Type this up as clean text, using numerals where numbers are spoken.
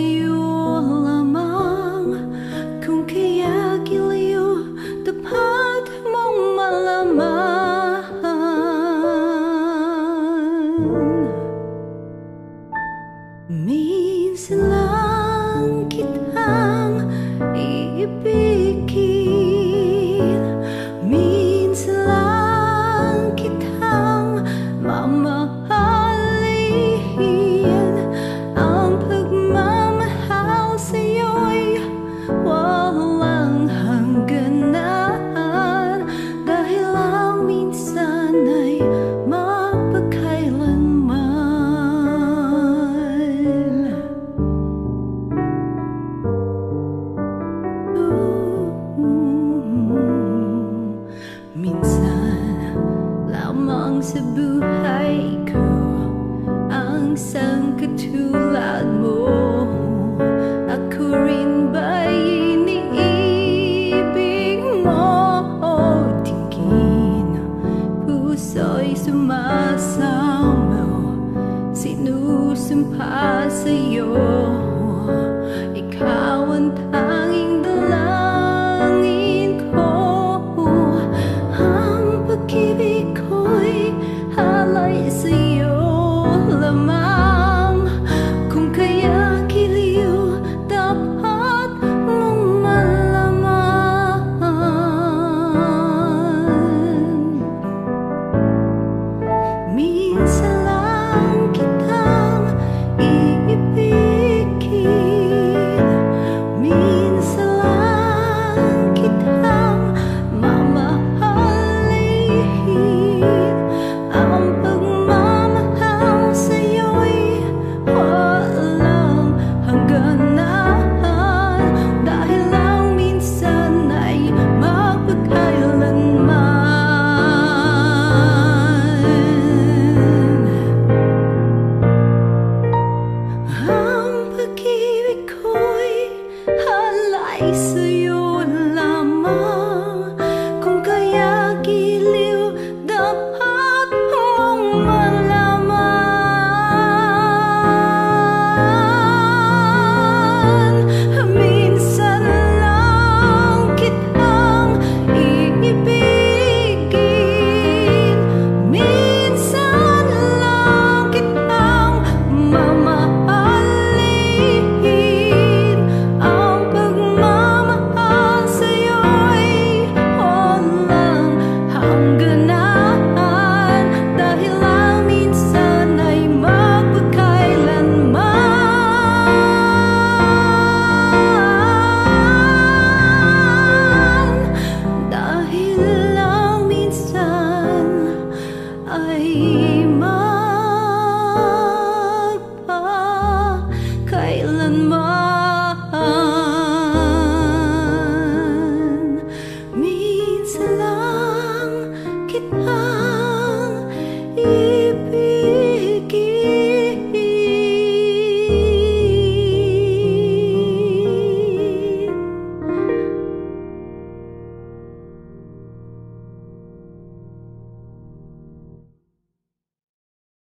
sa'yo lamang. Kung kaya giliw, dapat mong malaman. Minsan lang kitang iibigin, minsan lang kitang mamahalin. Ang pagmamahal sa'yo'y walang hangganan, dahil lang minsan ay mapagkailanman. Minsan lamang sa buhay ko ang sangkatulad mo. Ako rin ba'y iniibig mo? Tingin, puso'y sumasamo, sinusumpa sa'yo. Ikaw ang tanging dalangin ko. Ang pag-ibig ko'y halay sa'yo lamang. Kung kaya giliw, dapat mong malaman. Minsan lang kitang iibigin, minsan lang kitang mamahalin. Ang pagmamahal sa'yo'y walang hangganan, dahil lang minsan ay mapagkailanman. Ang pag-ibig ko'y halay sa'yo lamang. Kung kaya giliw, dapat mong malaman. Minsan lang kitang iibigin, minsan lang kitang mamahalin. Ang pagmamahal sa'yo'y walang hangganan, dahil lang minsan ay mapagkailanman. Dahil lang minsan ay